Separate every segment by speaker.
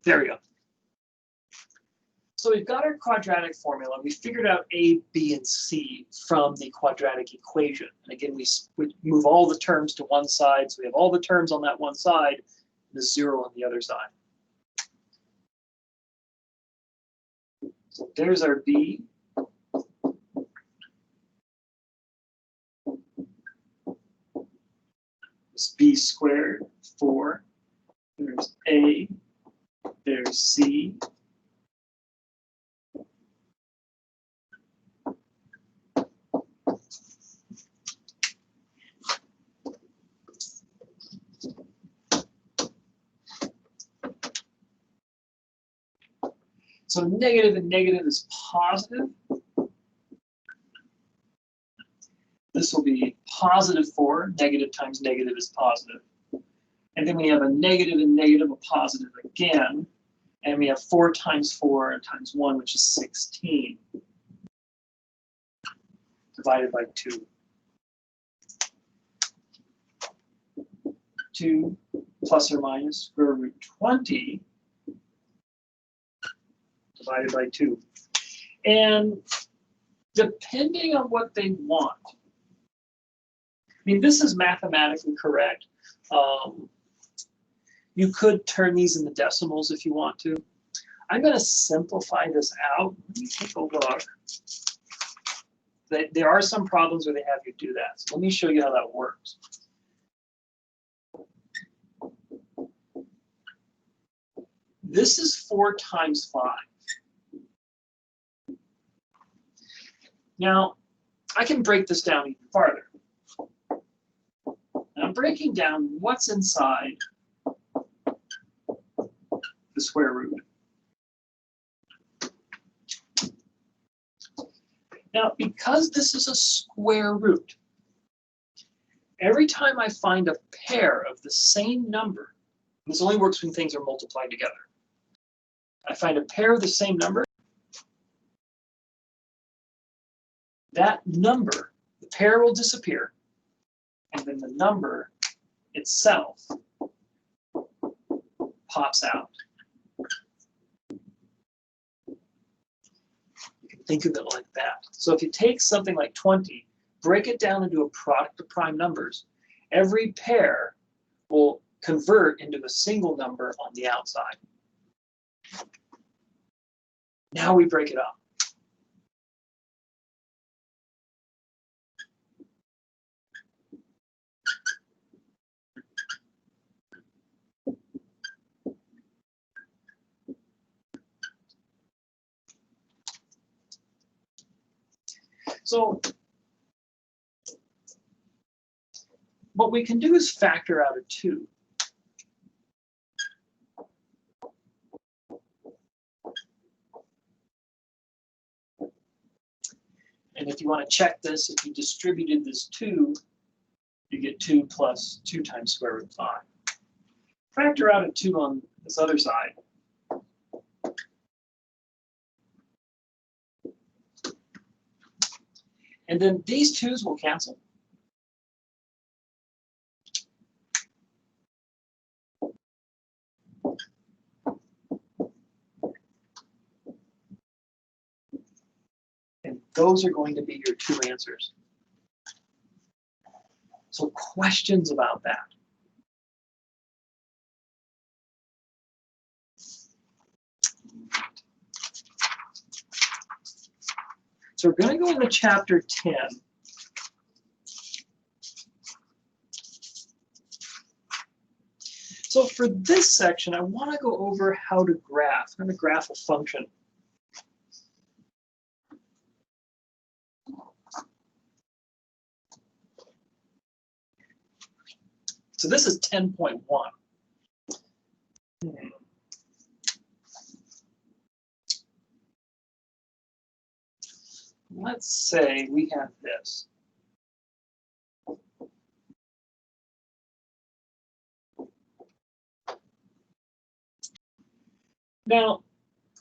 Speaker 1: There we go. So we've got our quadratic formula. We figured out A, B, and C from the quadratic equation. And again, we move all the terms to one side. So we have all the terms on that one side, and the 0 on the other side. So there's our B. It's B squared, 4. There's A. There's C. So negative and negative is positive. This will be positive 4. Negative times negative is positive. And then we have a negative and negative, a positive again. And we have 4 times 4 times 1, which is 16. Divided by 2. 2 plus or minus square root 20 divided by 2. And depending on what they want, I mean, this is mathematically correct. You could turn these into decimals if you want to. I'm going to simplify this out. Let me take a look. There are some problems where they have you do that. So let me show you how that works. This is 4 times 5. Now, I can break this down even farther. And I'm breaking down what's inside the square root. Now, because this is a square root, every time I find a pair of the same number, and this only works when things are multiplied together, I find a pair of the same number, that number, the pair will disappear, and then the number itself pops out. You can think of it like that. So if you take something like 20, break it down into a product of prime numbers, every pair will convert into a single number on the outside. Now we break it up. So what we can do is factor out a 2. And if you want to check this, if you distributed this 2, you get 2 plus 2 times square root 5. Factor out a 2 on this other side. And then these 2's will cancel. And those are going to be your 2 answers. So questions about that? So we're going to go into chapter 10. So for this section, I want to go over how to graph. I'm going to graph a function. So this is 10.1. Let's say we have this. Now,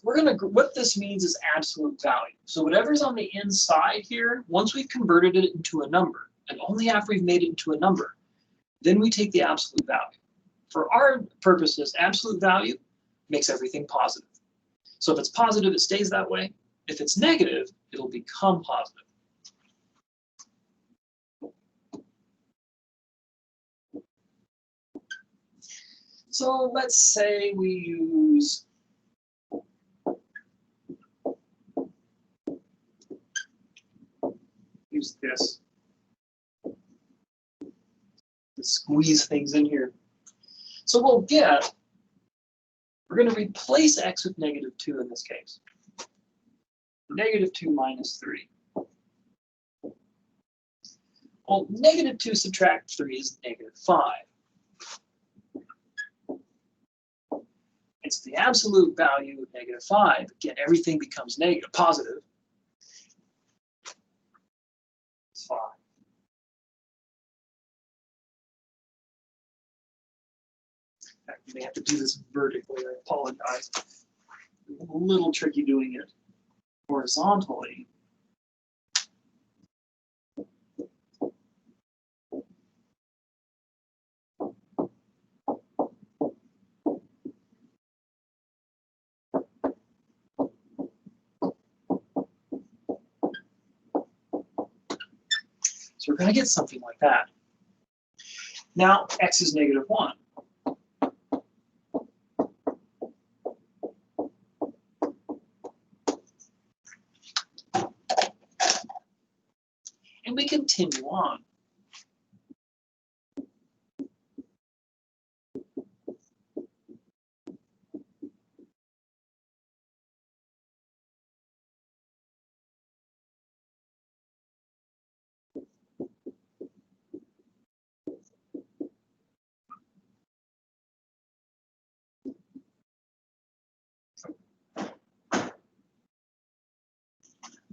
Speaker 1: what this means is absolute value. So whatever's on the inside here, once we've converted it into a number, and only after we've made it into a number, then we take the absolute value. For our purposes, absolute value makes everything positive. So if it's positive, it stays that way. If it's negative, it'll become positive. So let's say we use this to squeeze things in here. So we're going to replace x with -2 in this case. -2 minus 3. Well, -2 subtract 3 is -5. It's the absolute value of -5. Again, everything becomes positive. It's 5. In fact, you may have to do this vertically. I apologize. It's a little tricky doing it horizontally. So we're going to get something like that. Now, x is -1. And we continue on.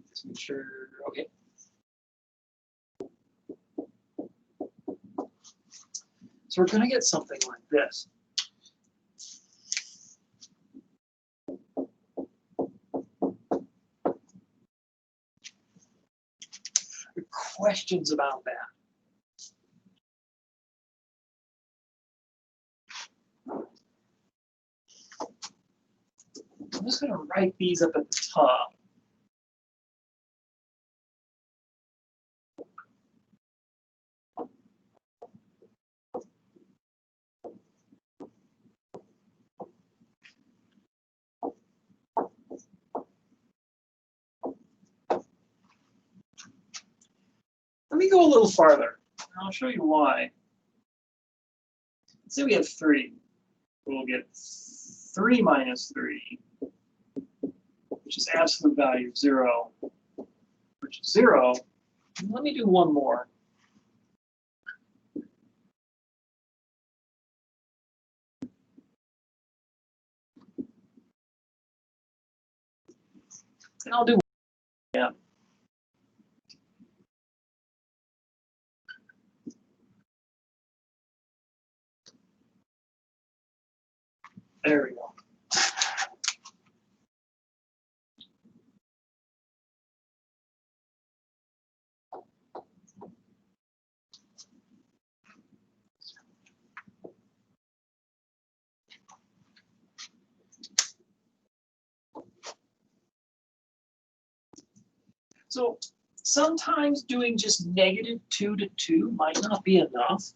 Speaker 1: Just make sure, okay. So we're going to get something like this. Questions about that? I'm just going to write these up at the top. Let me go a little farther, and I'll show you why. Let's say we have 3. We'll get 3 minus 3, which is absolute value of 0, which is 0. And let me do one more. And I'll do yeah. There we go. So sometimes doing just -2 to 2 might not be enough.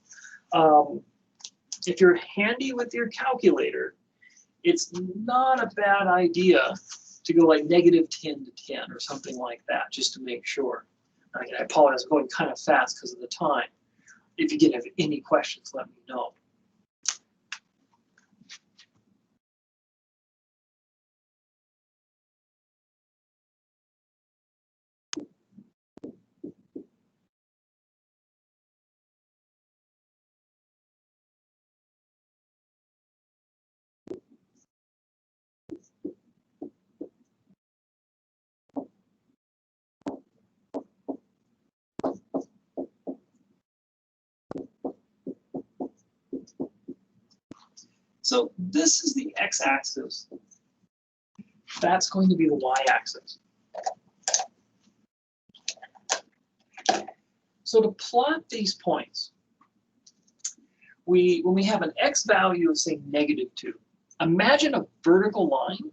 Speaker 1: If you're handy with your calculator, it's not a bad idea to go like -10 to 10 or something like that, just to make sure. Again, I apologize, I'm going kind of fast because of the time. If you have any questions, let me know. So this is the x-axis. That's going to be the y-axis. So to plot these points, when we have an x value of, say, -2, Imagine a vertical line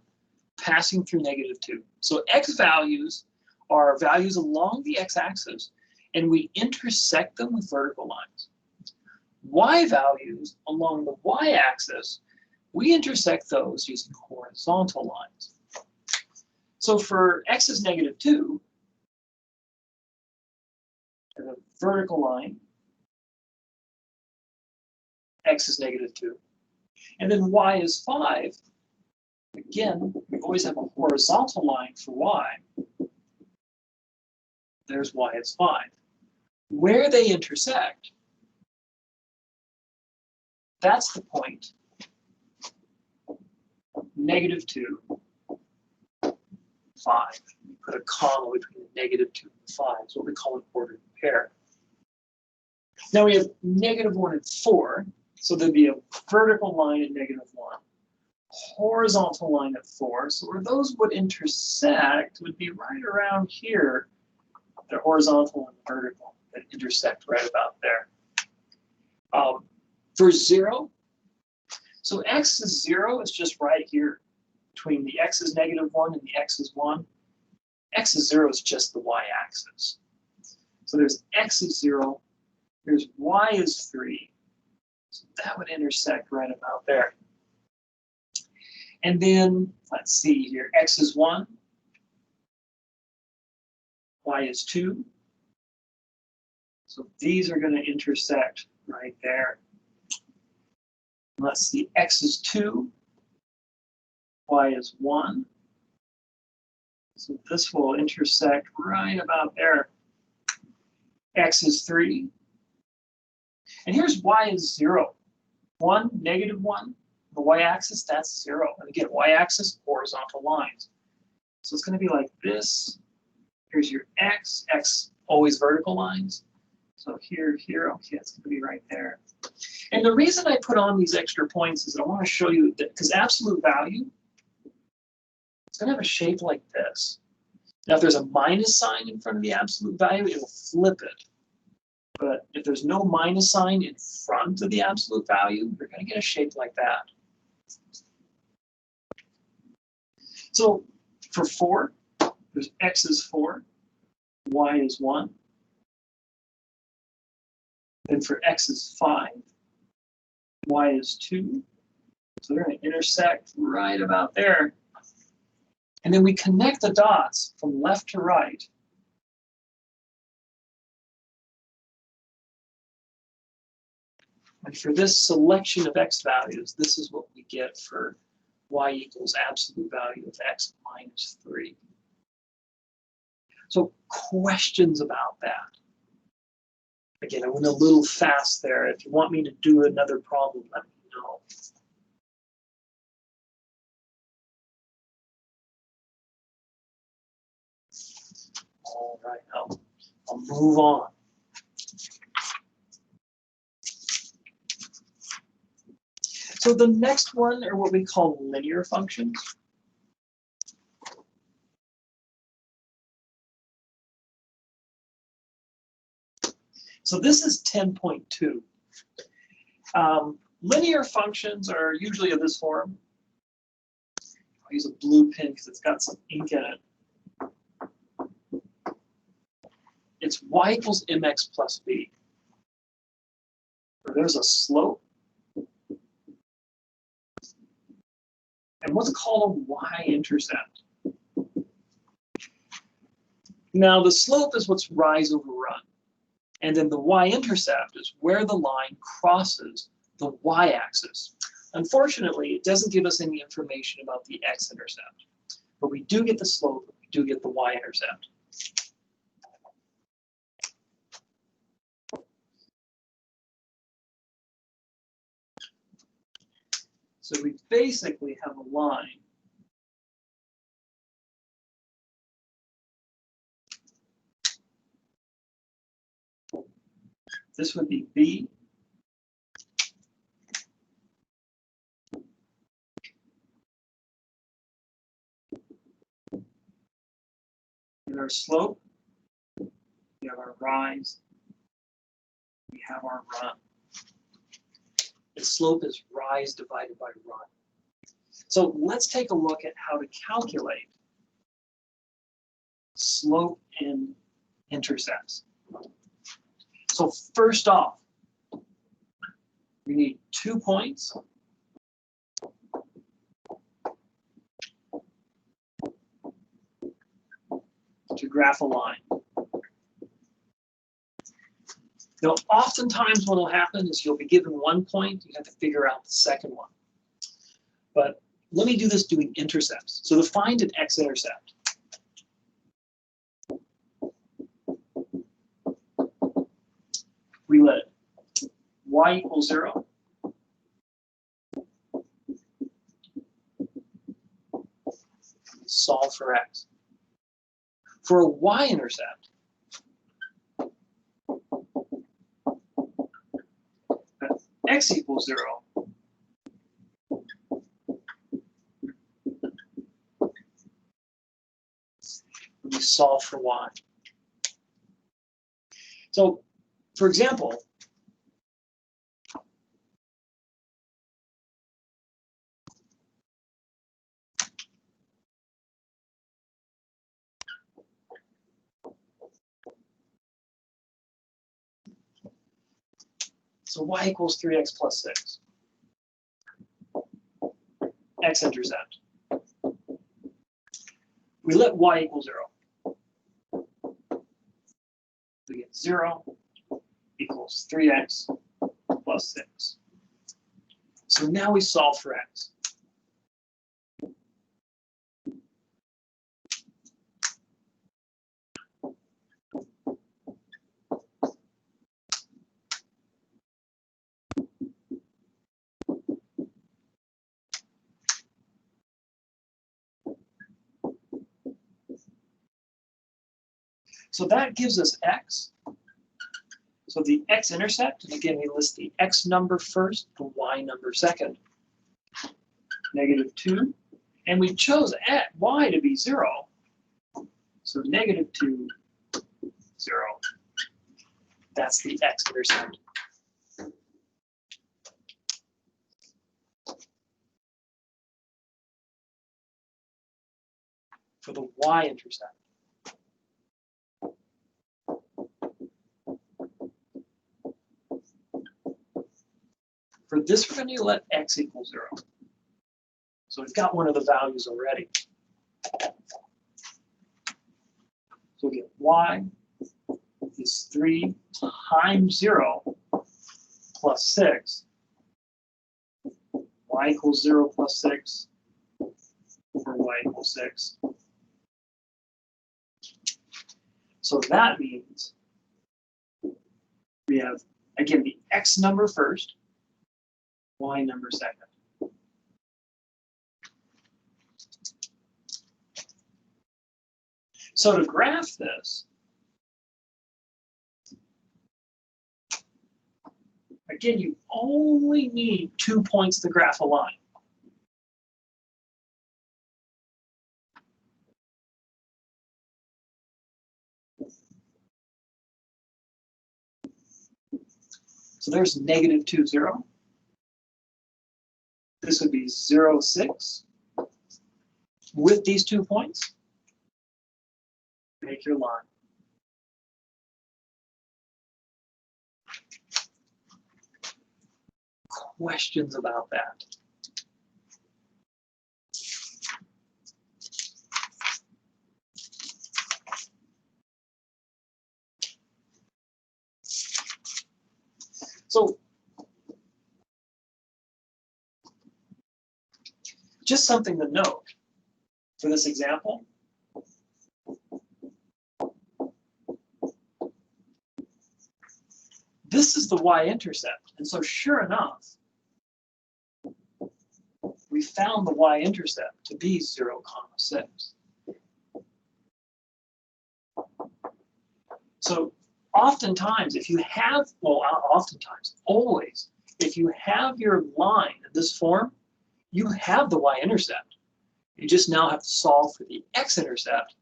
Speaker 1: passing through -2. So x values are values along the x-axis, and we intersect them with vertical lines. Y values along the y-axis, we intersect those using horizontal lines. So for x is -2, the vertical line, x is -2. And then y is 5. Again, we always have a horizontal line for y. There's y is 5. Where they intersect, that's the point. -2, 5. We put a comma between the -2 and the 5. It's what we call an ordered pair. Now we have -1 and 4. So there'd be a vertical line at -1, horizontal line at 4. So where those would intersect would be right around here. They're horizontal and vertical that intersect right about there. For 0, so x is 0 is just right here between the x is -1 and the x is 1. X is 0 is just the y-axis. So there's x is 0, there's y is 3. So that would intersect right about there. And then, let's see here, x is 1, y is 2. So these are going to intersect right there. Let's see, x is 2, y is 1. So this will intersect right about there. X is 3. And here's y is 0. 1, -1. The y-axis, that's 0. And again, y-axis, horizontal lines. So it's going to be like this. Here's your x, always vertical lines. So here, okay, it's going to be right there. And the reason I put on these extra points is that I want to show you that, because absolute value, it's going to have a shape like this. Now, if there's a minus sign in front of the absolute value, it will flip it. But if there's no minus sign in front of the absolute value, you're going to get a shape like that. So for 4, there's x is 4, y is 1. Then for x is 5, y is 2. So they're going to intersect right about there. And then we connect the dots from left to right. And for this selection of x values, this is what we get for y equals absolute value of x minus 3. So questions about that? Again, I went a little fast there. If you want me to do another problem, let me know. All right, I'll move on. So the next one are what we call linear functions. So this is 10.2. Linear functions are usually of this form. I'll use a blue pen because it's got some ink in it. It's y equals mx plus b. Where there's a slope. And what's called a y-intercept. Now the slope is what's rise over run. And then the y-intercept is where the line crosses the y-axis. Unfortunately, it doesn't give us any information about the x-intercept. But we do get the slope, we do get the y-intercept. So we basically have a line this would be B. And our slope, we have our rise, we have our run. The slope is rise divided by run. So let's take a look at how to calculate slope and intercepts. So first off, we need 2 points to graph a line. Now, oftentimes what will happen is you'll be given 1 point, you have to figure out the second one. But let me do this doing intercepts. So to find an x-intercept, we let y equals 0. Solve for x. For a y-intercept, x equals 0. We solve for y. So, for example, so y equals 3x plus 6. X-intercept. We let y equal 0. We get 0 equals 3x plus 6. So now we solve for x. So that gives us x. So the x-intercept, and again, we list the x number first, the y number second. -2, and we chose y to be 0. So -2, 0. That's the x-intercept. For the y-intercept, for this, we're going to let x equal 0. So we've got one of the values already. So we get y is 3 times 0 plus 6. Y equals 0 plus 6 over y equals 6. So that means we have, again, the x number first, y number second. So to graph this, again, you only need 2 points to graph a line. So there's -2, 0. This would be 0, 6. With these 2 points, make your line. Questions about that? So just something to note for this example. This is the y-intercept, and so sure enough, we found the y-intercept to be 0, 6. So oftentimes, if you have, well, oftentimes, always, if you have your line in this form, you have the y-intercept. You just now have to solve for the x-intercept,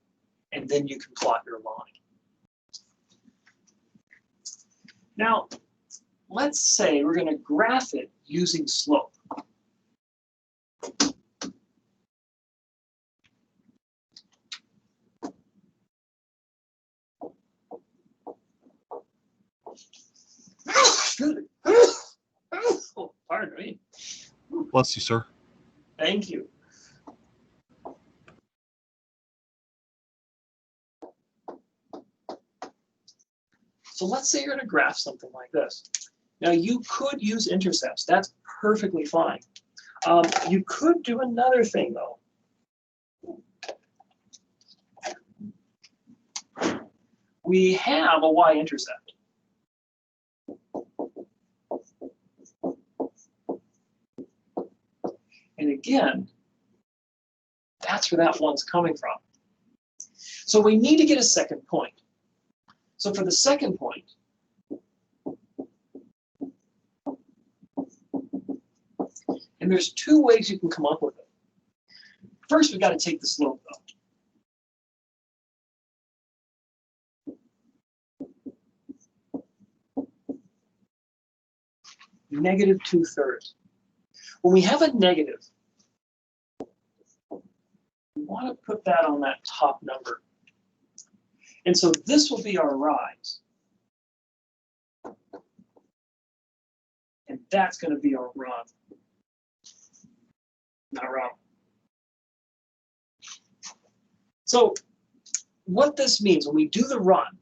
Speaker 1: and then you can plot your line. Now, let's say we're going to graph it using slope. Pardon me.
Speaker 2: Bless you, sir.
Speaker 1: Thank you. So let's say you're going to graph something like this. Now you could use intercepts. That's perfectly fine. You could do another thing though. We have a y-intercept. And again, that's where that one's coming from. So we need to get a second point. So for the second point, and there's two ways you can come up with it. First, we've got to take the slope though. Negative 2/3. When we have a negative, we want to put that on that top number. And so this will be our rise. And that's going to be our run. Not wrong. So what this means, when we do the run,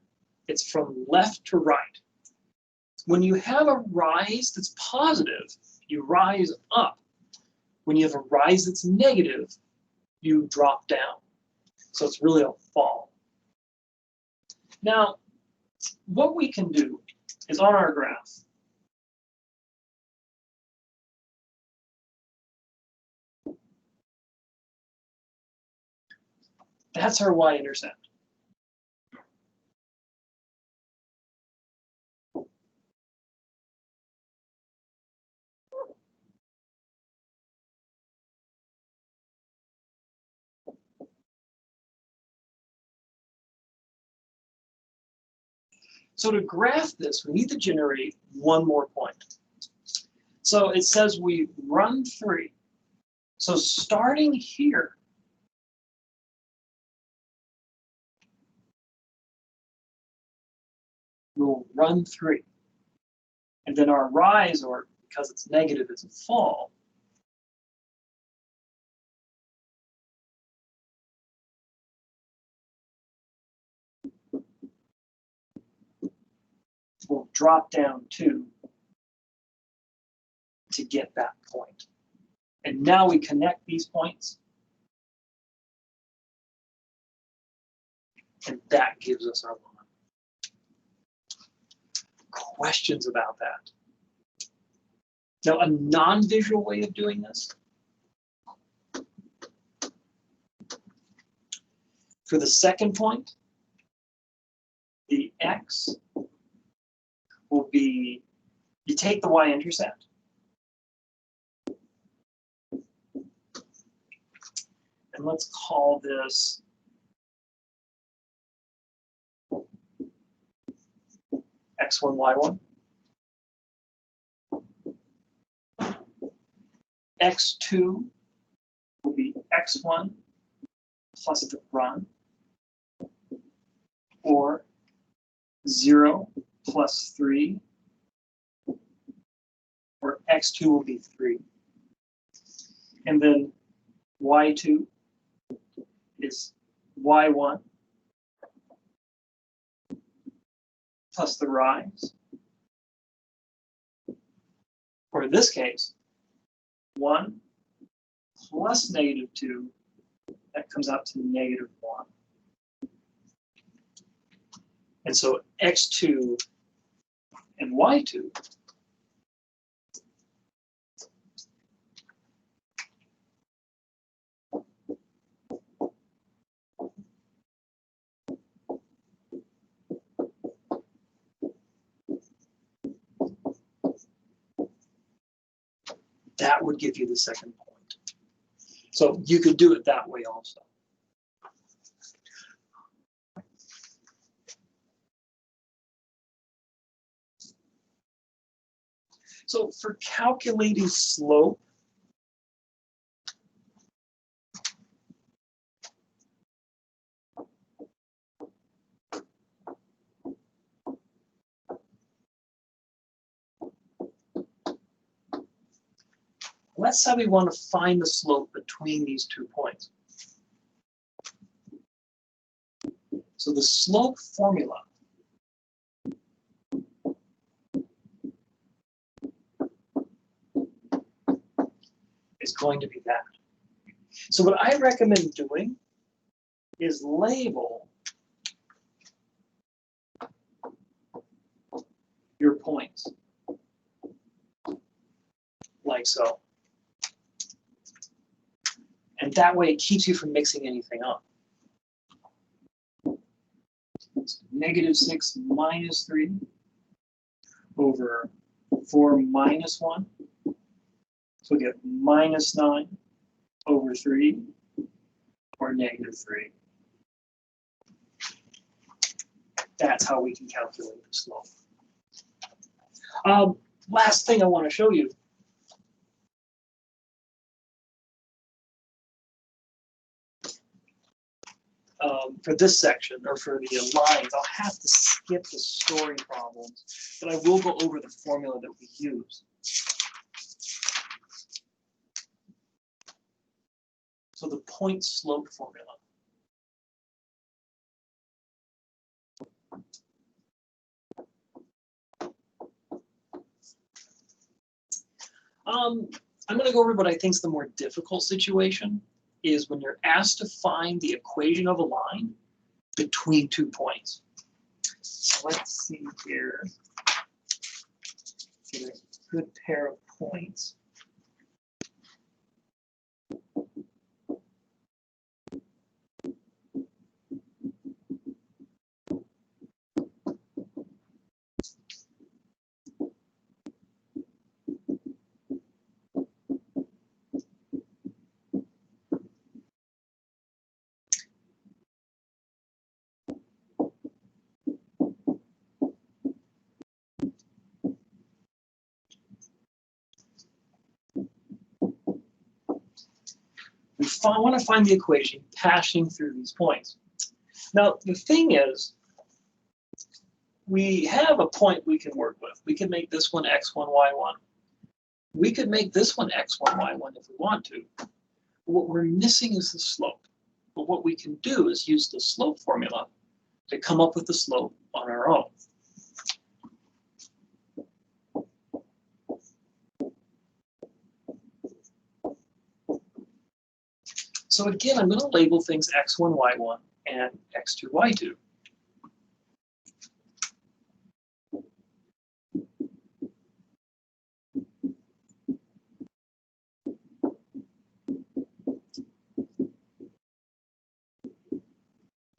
Speaker 1: it's from left to right. When you have a rise that's positive, you rise up. When you have a rise that's negative, you drop down. So it's really a fall. Now, what we can do is on our graph, that's our y-intercept. So to graph this, we need to generate one more point. So it says we run 3. So starting here, we'll run 3. And then our rise, or because it's negative, it's a fall. We'll drop down 2 to get that point. And now we connect these points. And that gives us our line. Questions about that? Now, a non-visual way of doing this. For the second point, the x will be, you take the y-intercept, and let's call this x1, y1. x2 will be x1 plus the run, or 0 plus 3, or x2 will be 3. And then y2 is y1 plus the rise, or in this case, 1 plus -2, that comes out to -1. And so x2 and y2 that would give you the second point. So you could do it that way also. So for calculating slope, let's say we want to find the slope between these 2 points. So the slope formula is going to be that. So what I recommend doing is label your points like so. And that way it keeps you from mixing anything up. So -6 minus 3 over 4 minus 1. So we get -9 over 3 or -3. That's how we can calculate the slope. Last thing I want to show you. For this section, or for the lines, I'll have to skip the story problems, but I will go over the formula that we use. So the point slope formula. I'm going to go over what I think is the more difficult situation, is when you're asked to find the equation of a line between 2 points. So let's see here. Get a good pair of points. I want to find the equation passing through these points. Now, the thing is, we have a point we can work with. We can make this one x1, y1. We could make this one x1, y1 if we want to. What we're missing is the slope. But what we can do is use the slope formula to come up with the slope on our own. So again, I'm going to label things x1, y1, and x2, y2.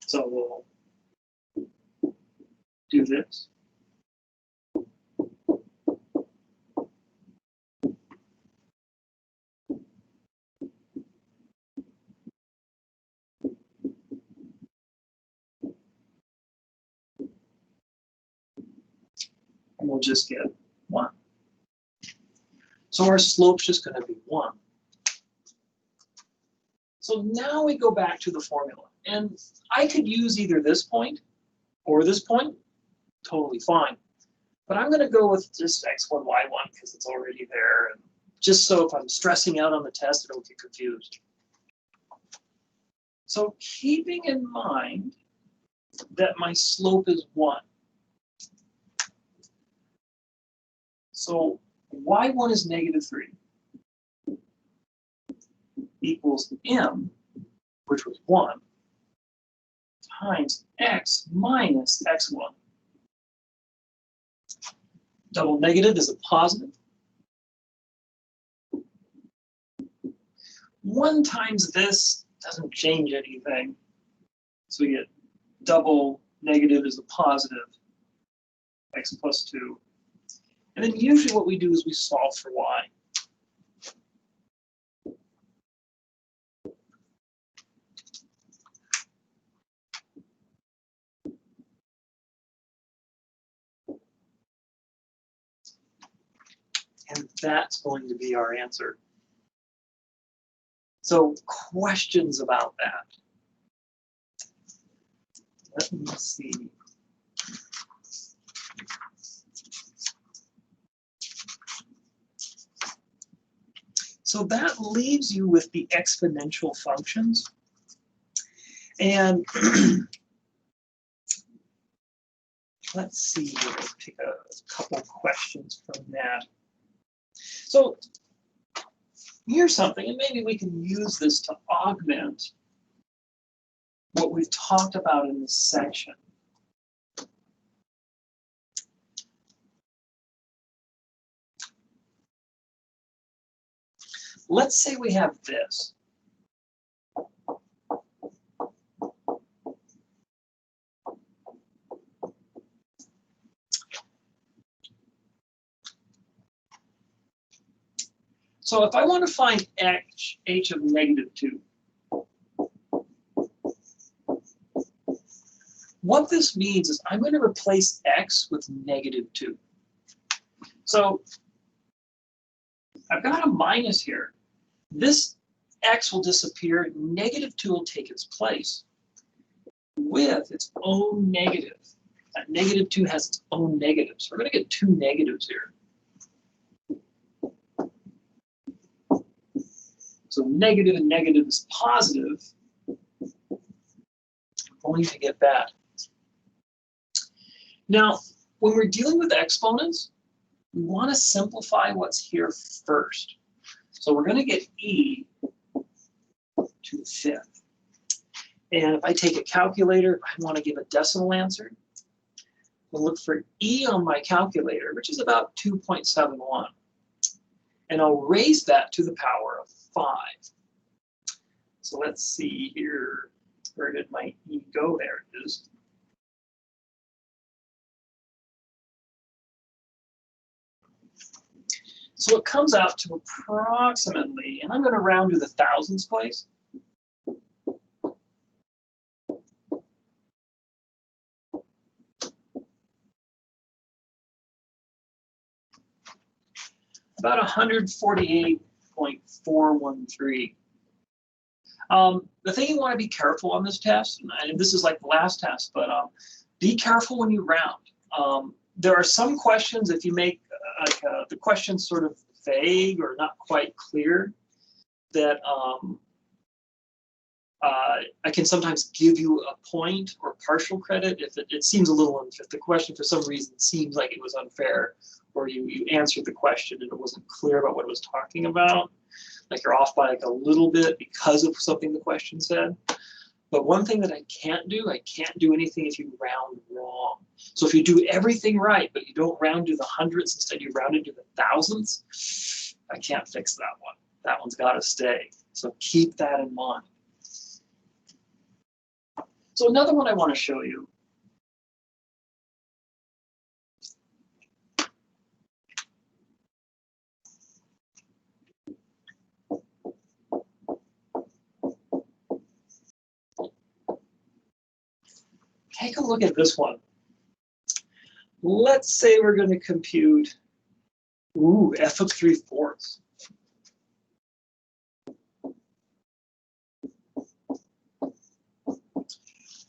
Speaker 1: So we'll do this. And we'll just get 1. So our slope's just going to be 1. So now we go back to the formula. And I could use either this point or this point, totally fine. But I'm going to go with just x1, y1 because it's already there. And just so if I'm stressing out on the test, I don't get confused. So keeping in mind that my slope is 1. So y1 is -3 equals m, which was 1, times x minus x1. Double negative is a positive. 1 times this doesn't change anything. So we get double negative is a positive, x plus 2. And then usually what we do is we solve for y. And that's going to be our answer. So questions about that? Let me see. So that leaves you with the exponential functions. And let's see here, let's pick a couple questions from that. So here's something, and maybe we can use this to augment what we've talked about in this section. Let's say we have this. So if I want to find h of -2, what this means is I'm going to replace x with -2. So I've got a minus here. This x will disappear, -2 will take its place with its own negative. That -2 has its own negative, so we're going to get two negatives here. So negative and negative is positive. We're going to get that. Now, when we're dealing with exponents, we want to simplify what's here first. So we're going to get e to the 5th. And if I take a calculator, I want to give a decimal answer. We'll look for e on my calculator, which is about 2.71. And I'll raise that to the power of 5. So let's see here. Where did my e go? There it is. So it comes out to approximately, and I'm going to round to the thousands place. About 148.413. The thing you want to be careful on this test, and this is like the last test, but be careful when you round. There are some questions, if you make the questions sort of vague or not quite clear, that I can sometimes give you a point or partial credit if it seems a little unfair. If the question for some reason seems like it was unfair, or you answered the question and it wasn't clear about what it was talking about, like you're off by like a little bit because of something the question said. But one thing that I can't do anything if you round wrong. So if you do everything right, but you don't round to the hundredths, instead you round it to the thousandths, I can't fix that one. That one's got to stay. So keep that in mind. So another one I want to show you. Take a look at this one. Let's say we're going to compute, f of 3/4.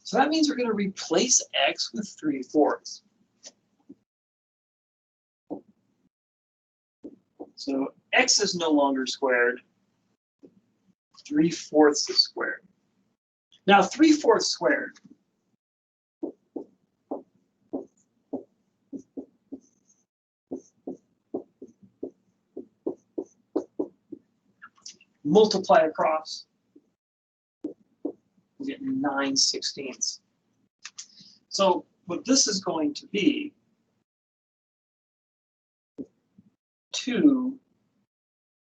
Speaker 1: So that means we're going to replace x with 3/4. So x is no longer squared. 3/4 is squared. Now 3/4 squared. Multiply across, you get 9/16. So what this is going to be, 2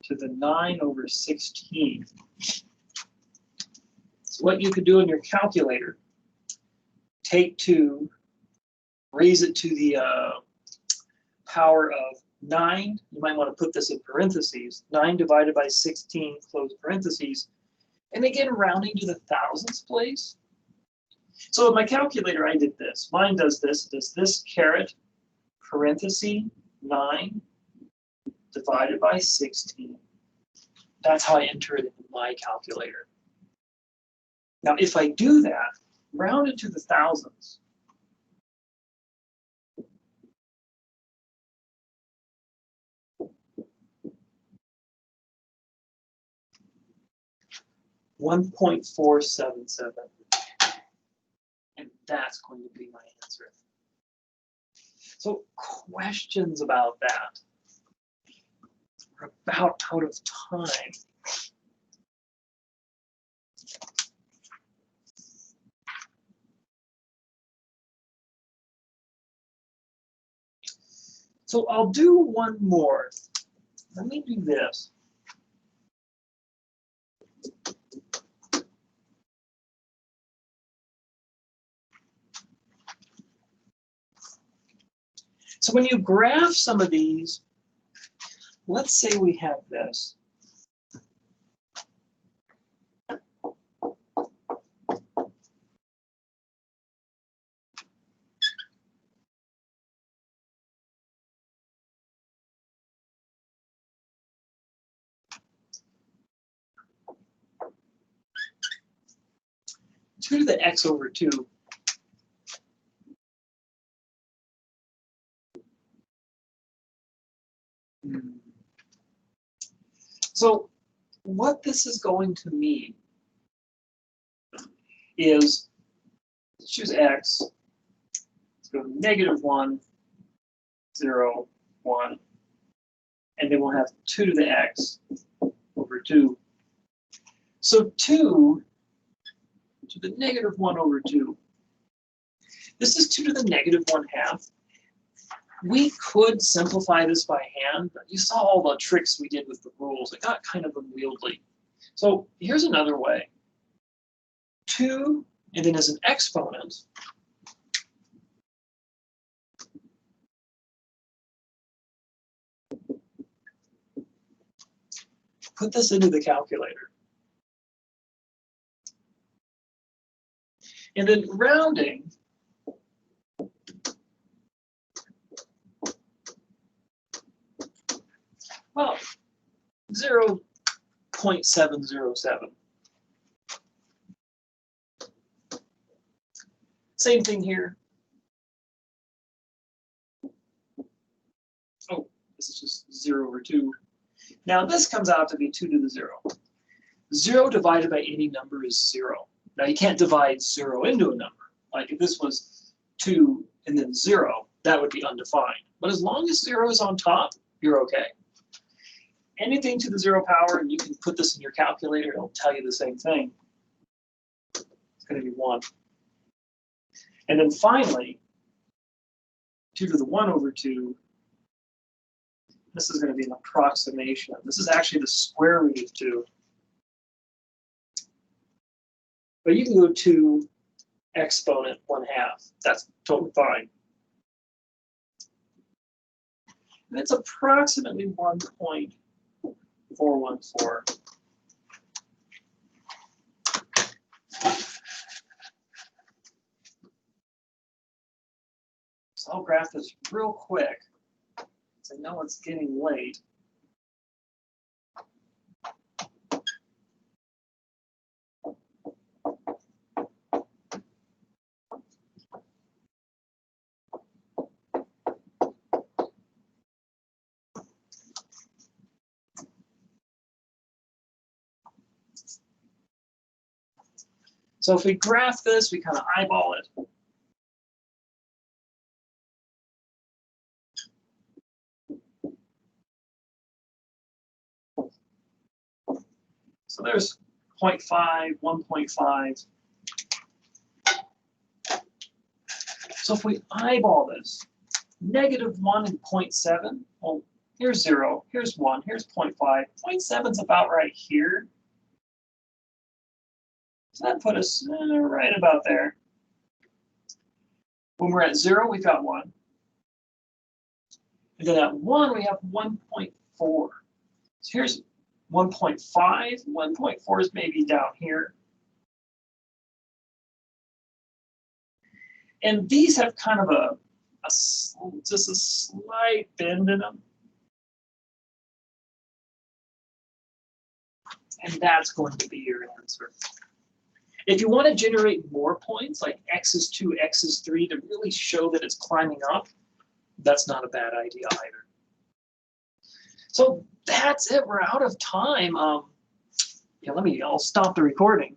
Speaker 1: to the 9/16. So what you could do in your calculator, take 2, raise it to the power of 9. You might want to put this in parentheses. 9 divided by 16, close parentheses. And again, rounding to the thousandths place. So with my calculator, I did this. Mine does this caret, parenthesis, 9 divided by 16. That's how I enter it in my calculator. Now, if I do that, round it to the thousandths. 1.477. And that's going to be my answer. So questions about that? We're about out of time. So I'll do one more. Let me do this. So when you graph some of these, let's say we have this. Two to the x over 2. So what this is going to mean is, let's choose x, let's go -1, 0, 1, and then we'll have 2 to the x over 2. So 2 to the -1 over 2. This is 2 to the -1/2. We could simplify this by hand, but you saw all the tricks we did with the rules. It got kind of unwieldy. So here's another way. 2, and then as an exponent, put this into the calculator. And then rounding, well, 0.707. Same thing here. Oh, this is just 0 over 2. Now this comes out to be 2 to the 0. 0 divided by any number is 0. Now you can't divide 0 into a number. Like if this was 2 and then 0, that would be undefined. But as long as 0 is on top, you're okay. Anything to the 0 power, and you can put this in your calculator, it'll tell you the same thing. It's going to be 1. And then finally, 2 to the 1 over 2, this is going to be an approximation. This is actually the square root of 2. But you can go to exponent 1/2. That's totally fine. And it's approximately 1.414. So I'll graph this real quick, because I know it's getting late. So if we graph this, we kind of eyeball it. So there's 0.5, 1.5. So if we eyeball this, -1 and 0.7, well, here's 0, here's 1, here's 0.5. 0.7 is about right here. So that put us right about there. When we're at 0, we've got 1. And then at 1, we have 1.4. So here's 1.5. 1.4 is maybe down here. And these have kind of just a slight bend in them. And that's going to be your answer. If you want to generate more points, like x is 2, x is 3, to really show that it's climbing up, that's not a bad idea either. So that's it. We're out of time. I'll stop the recording.